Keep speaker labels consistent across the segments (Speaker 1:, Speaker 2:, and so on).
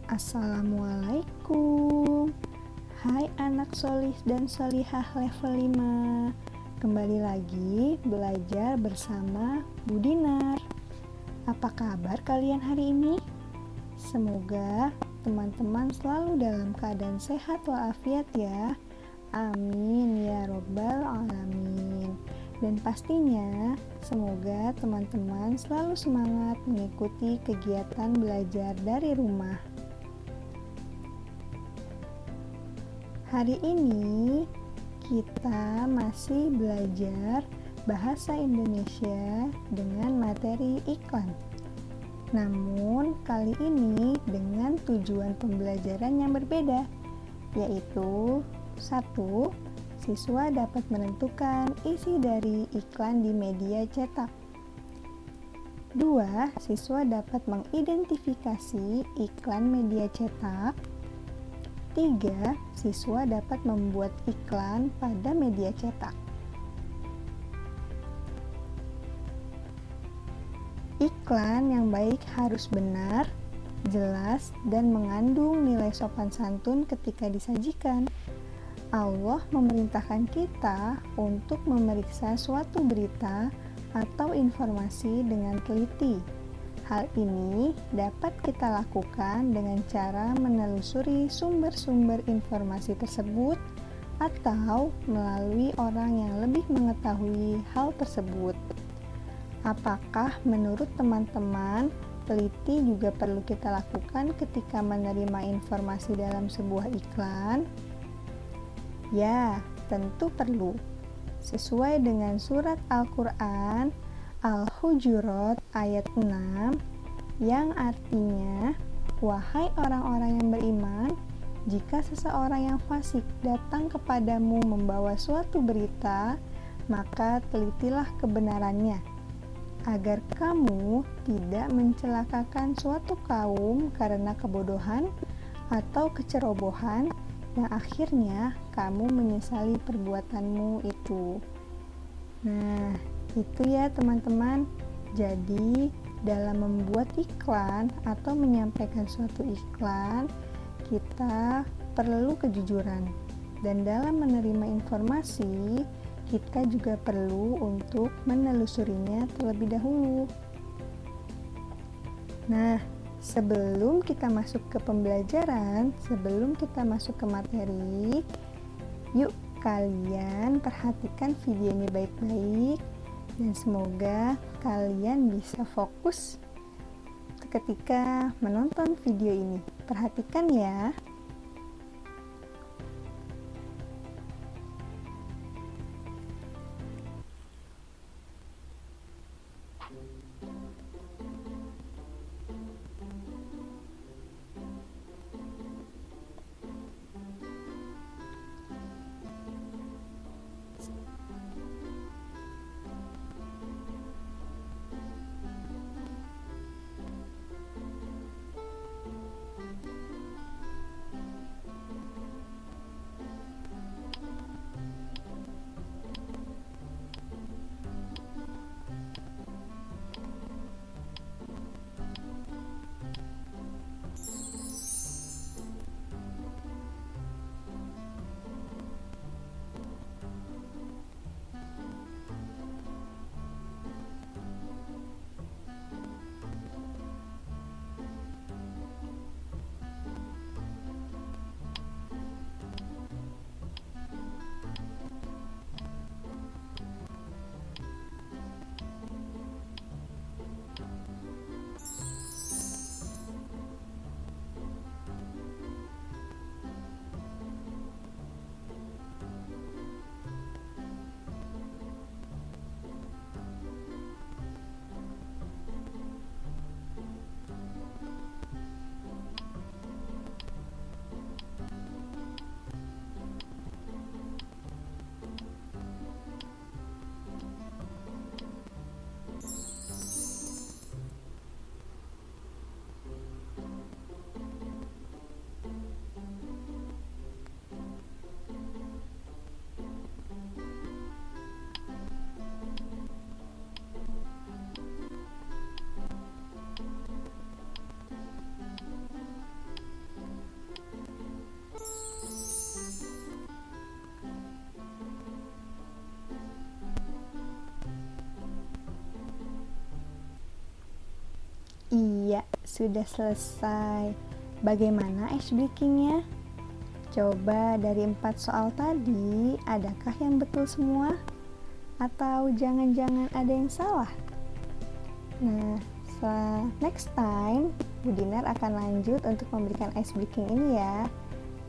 Speaker 1: Assalamualaikum. Hai anak solih dan solihah level 5. Kembali lagi belajar bersama Bu Dinar. Apa kabar kalian hari ini? Semoga teman-teman selalu dalam keadaan sehat walafiat ya. Amin ya robbal alamin. Dan pastinya semoga teman-teman selalu semangat mengikuti kegiatan belajar dari rumah. Hari ini kita masih belajar bahasa Indonesia dengan materi iklan. Namun kali ini dengan tujuan pembelajaran yang berbeda, yaitu 1. Siswa dapat menentukan isi dari iklan di media cetak. 2. Siswa dapat mengidentifikasi iklan media cetak. 3. Siswa dapat membuat iklan pada media cetak. Iklan yang baik harus benar, jelas, dan mengandung nilai sopan santun ketika disajikan. Allah memerintahkan kita untuk memeriksa suatu berita atau informasi dengan teliti. Hal ini dapat kita lakukan dengan cara menelusuri sumber-sumber informasi tersebut atau melalui orang yang lebih mengetahui hal tersebut. Apakah menurut teman-teman, teliti juga perlu kita lakukan ketika menerima informasi dalam sebuah iklan? Ya, tentu perlu. Sesuai dengan surat Al-Quran Al-Hujurat ayat 6 yang artinya, wahai orang-orang yang beriman, jika seseorang yang fasik datang kepadamu membawa suatu berita, maka telitilah kebenarannya, agar kamu tidak mencelakakan suatu kaum karena kebodohan atau kecerobohan, yang akhirnya kamu menyesali perbuatanmu itu. Nah, itu ya teman-teman. Jadi dalam membuat iklan atau menyampaikan suatu iklan, kita perlu kejujuran. Dan dalam menerima informasi, kita juga perlu untuk menelusurinya terlebih dahulu. Nah, sebelum kita masuk ke pembelajaran, sebelum kita masuk ke materi, yuk kalian perhatikan video ini baik-baik. Dan semoga kalian bisa fokus ketika menonton video ini. Perhatikan ya. Iya, sudah selesai. Bagaimana ice breakingnya? Coba dari 4 soal tadi, adakah yang betul semua? Atau jangan-jangan ada yang salah? Nah, next time, Bu Dinar akan lanjut untuk memberikan ice breaking ini ya.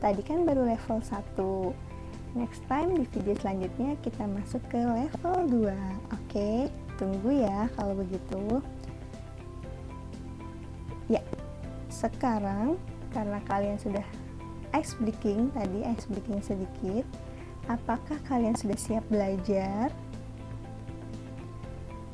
Speaker 1: Tadi kan baru level 1. Next time di video selanjutnya kita masuk ke level 2. Oke, tunggu ya kalau begitu. Ya, sekarang karena kalian sudah ice breaking sedikit, apakah kalian sudah siap belajar?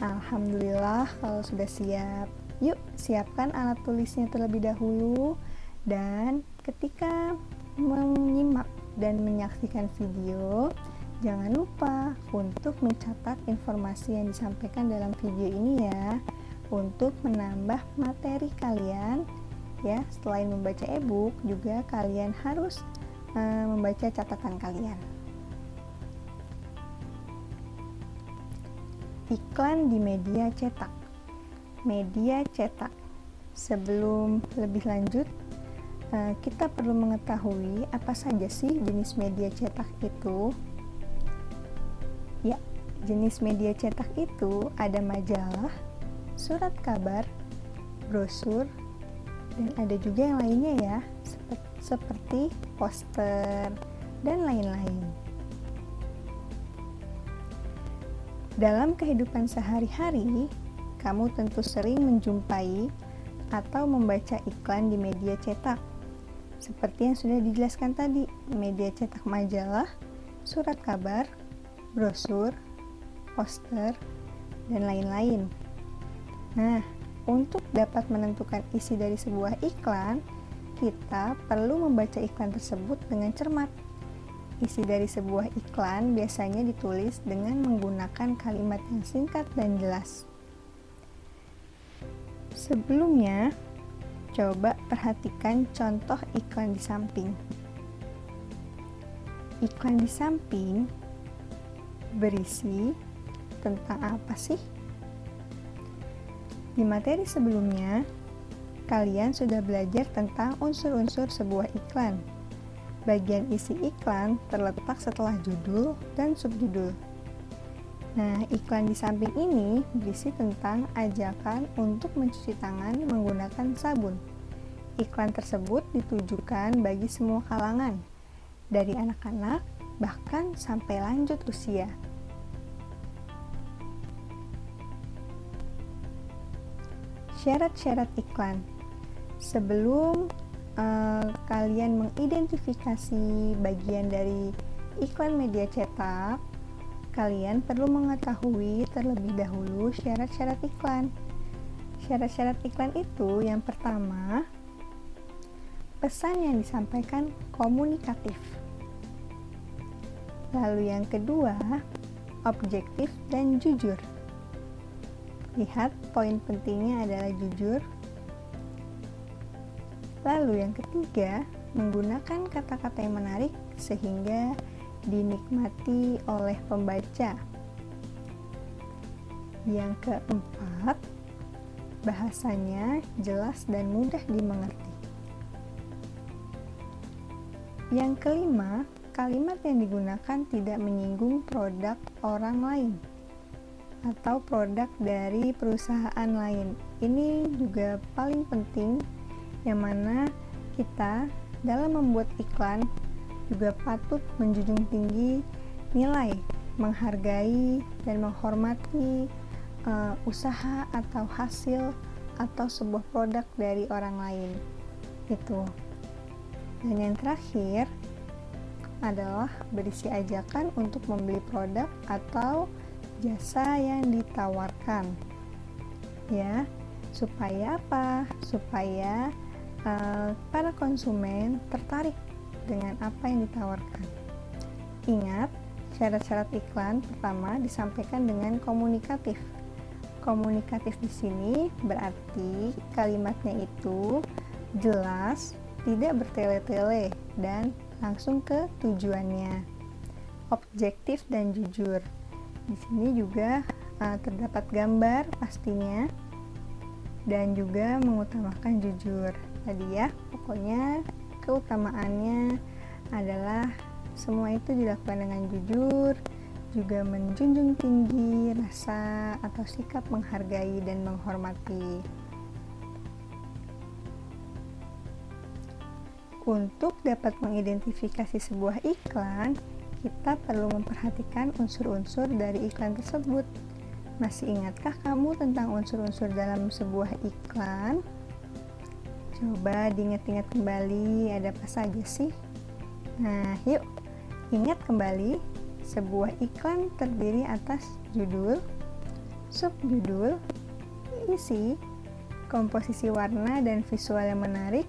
Speaker 1: Alhamdulillah kalau sudah siap. Yuk, siapkan alat tulisnya terlebih dahulu, dan ketika menyimak dan menyaksikan video, jangan lupa untuk mencatat informasi yang disampaikan dalam video ini ya, untuk menambah materi kalian ya. Selain membaca e-book, juga kalian harus membaca catatan kalian. Iklan di media cetak. Media cetak. Sebelum lebih lanjut, kita perlu mengetahui apa saja sih jenis media cetak itu. Ya, jenis media cetak itu ada majalah, surat kabar, brosur, dan ada juga yang lainnya ya, seperti poster dan lain-lain. Dalam kehidupan sehari-hari, kamu tentu sering menjumpai atau membaca iklan di media cetak. Seperti yang sudah dijelaskan tadi, media cetak majalah, surat kabar, brosur, poster, dan lain-lain. Nah, untuk dapat menentukan isi dari sebuah iklan, kita perlu membaca iklan tersebut dengan cermat. Isi dari sebuah iklan biasanya ditulis dengan menggunakan kalimat yang singkat dan jelas. Sebelumnya, coba perhatikan contoh iklan di samping. Iklan di samping berisi tentang apa sih? Di materi sebelumnya, kalian sudah belajar tentang unsur-unsur sebuah iklan. Bagian isi iklan terletak setelah judul dan subjudul. Nah, iklan di samping ini berisi tentang ajakan untuk mencuci tangan menggunakan sabun. Iklan tersebut ditujukan bagi semua kalangan, dari anak-anak bahkan sampai lanjut usia. Syarat-syarat iklan. Sebelum kalian mengidentifikasi bagian dari iklan media cetak, kalian perlu mengetahui terlebih dahulu syarat-syarat iklan. Syarat-syarat iklan itu yang pertama, pesan yang disampaikan komunikatif. Lalu yang kedua, objektif dan jujur. Lihat, poin pentingnya adalah jujur. Lalu yang ketiga, menggunakan kata-kata yang menarik sehingga dinikmati oleh pembaca. Yang keempat, bahasanya jelas dan mudah dimengerti. Yang kelima, kalimat yang digunakan tidak menyinggung produk orang lain atau produk dari perusahaan lain. Ini juga paling penting, yang mana kita dalam membuat iklan juga patut menjunjung tinggi nilai, menghargai dan menghormati usaha atau hasil atau sebuah produk dari orang lain. Itu. Dan yang terakhir adalah berisi ajakan untuk membeli produk atau jasa yang ditawarkan. Ya, supaya apa? Supaya para konsumen tertarik dengan apa yang ditawarkan. Ingat, syarat-syarat iklan pertama disampaikan dengan komunikatif. Komunikatif di sini berarti kalimatnya itu jelas, tidak bertele-tele, dan langsung ke tujuannya. Objektif dan jujur. Di sini juga terdapat gambar pastinya. dan juga mengutamakan jujur. Tadi ya, pokoknya keutamaannya adalah semua itu dilakukan dengan jujur, juga menjunjung tinggi rasa atau sikap menghargai dan menghormati. Untuk dapat mengidentifikasi sebuah iklan, kita perlu memperhatikan unsur-unsur dari iklan tersebut. Masih ingatkah kamu tentang unsur-unsur dalam sebuah iklan? Coba diingat-ingat kembali, ada apa saja sih? Nah, yuk ingat kembali, sebuah iklan terdiri atas judul, subjudul, isi, komposisi warna dan visual yang menarik,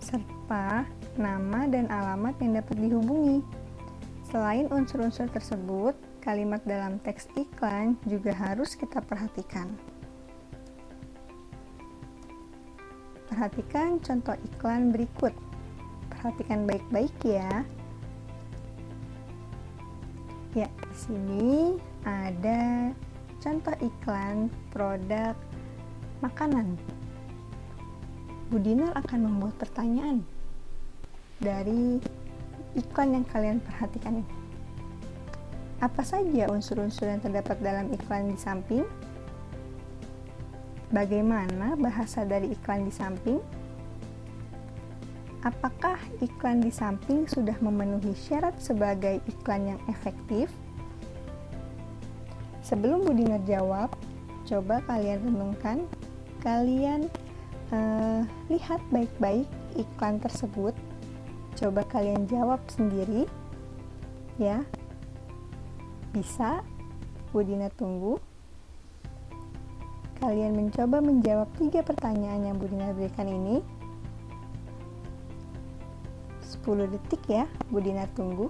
Speaker 1: serta nama dan alamat yang dapat dihubungi. Selain unsur-unsur tersebut, kalimat dalam teks iklan juga harus kita perhatikan. Perhatikan contoh iklan berikut. Perhatikan baik-baik ya. Ya, di sini ada contoh iklan produk makanan. Bu Dinar akan membuat pertanyaan dari iklan yang kalian perhatikan ini. Apa saja unsur-unsur yang terdapat dalam iklan di samping? Bagaimana bahasa dari iklan di samping? Apakah iklan di samping sudah memenuhi syarat sebagai iklan yang efektif? Sebelum Bu Dinar jawab, coba kalian renungkan, kalian lihat baik-baik iklan tersebut. Coba kalian jawab sendiri, ya. Bisa? Bu Dinar tunggu. Kalian mencoba menjawab 3 pertanyaan yang Bu Dinar berikan ini. 10 detik ya, Bu Dinar tunggu.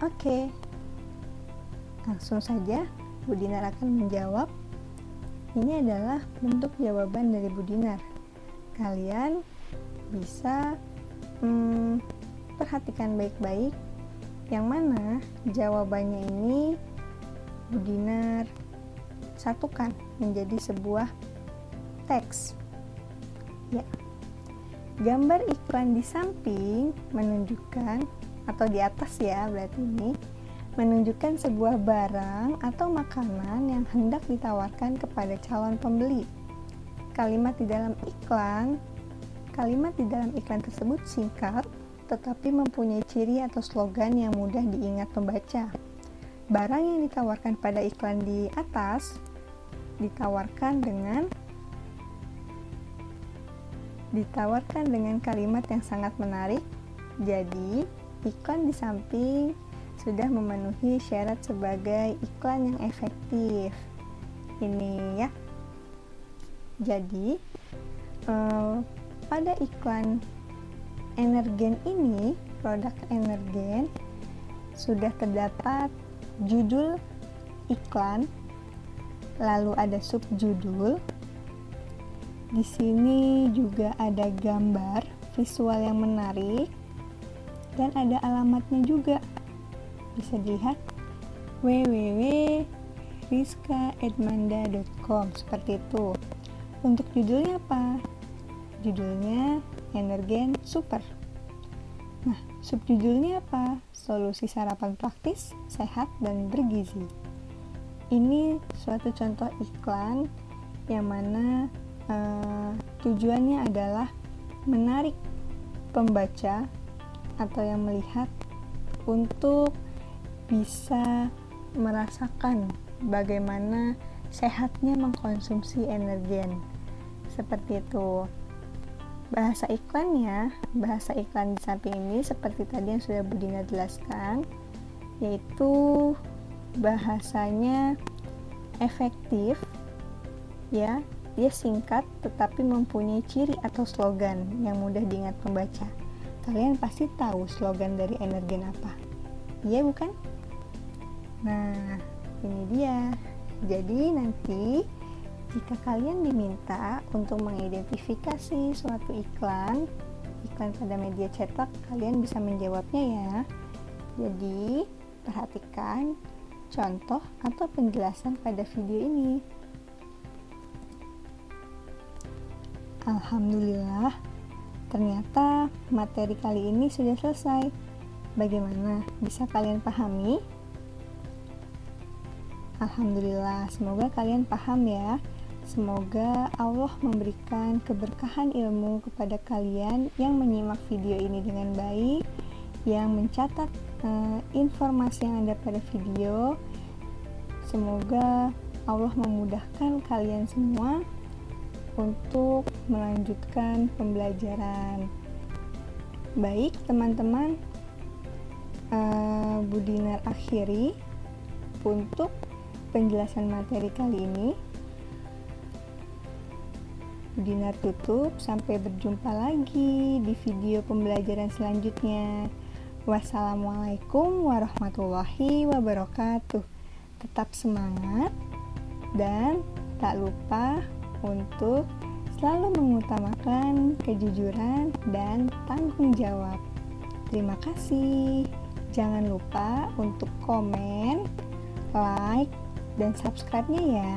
Speaker 1: Oke. Langsung saja Bu Dinar akan menjawab. Ini adalah bentuk jawaban dari Bu Dinar. Kalian bisa perhatikan baik-baik yang mana jawabannya ini Bu Dinar satukan menjadi sebuah teks. Ya. Gambar iklan di samping menunjukkan, atau di atas ya berarti ini, menunjukkan sebuah barang atau makanan yang hendak ditawarkan kepada calon pembeli. Kalimat di dalam iklan tersebut singkat, tetapi mempunyai ciri atau slogan yang mudah diingat pembaca. Barang yang ditawarkan pada iklan di atas ditawarkan dengan kalimat yang sangat menarik. Jadi, iklan di samping sudah memenuhi syarat sebagai iklan yang efektif. Ini ya. Jadi, pada iklan Energen ini, produk Energen, sudah terdapat judul iklan, lalu ada subjudul. Di sini juga ada gambar visual yang menarik dan ada alamatnya juga. Bisa dilihat www.rizkaedmanda.com, seperti itu. Untuk judulnya apa? Judulnya Energen Super. Nah, subjudulnya apa? Solusi sarapan praktis, sehat, dan bergizi. Ini suatu contoh iklan yang mana tujuannya adalah menarik pembaca atau yang melihat untuk bisa merasakan bagaimana sehatnya mengkonsumsi Energen. Seperti itu. Bahasa iklan di samping ini seperti tadi yang sudah Bu Dinar jelaskan, yaitu bahasanya efektif, ya, dia singkat tetapi mempunyai ciri atau slogan yang mudah diingat pembaca. Kalian pasti tahu slogan dari Energen apa? Iya bukan? Nah, ini dia. Jadi nanti jika kalian diminta untuk mengidentifikasi suatu iklan pada media cetak, kalian bisa menjawabnya ya. Jadi, Perhatikan contoh atau penjelasan pada video ini. Alhamdulillah, ternyata materi kali ini sudah selesai. Bagaimana? Bisa kalian pahami? Alhamdulillah, semoga kalian paham ya. Semoga Allah memberikan keberkahan ilmu kepada kalian yang menyimak video ini dengan baik, yang mencatat informasi yang ada pada video. Semoga Allah memudahkan kalian semua untuk melanjutkan pembelajaran. Baik teman-teman, Bu Dinar akhiri untuk penjelasan materi kali ini. Bu Dinar tutup, sampai berjumpa lagi di video pembelajaran selanjutnya. Wassalamualaikum warahmatullahi wabarakatuh. Tetap semangat dan tak lupa untuk selalu mengutamakan kejujuran dan tanggung jawab. Terima kasih. Jangan lupa untuk komen, like, dan subscribe-nya ya.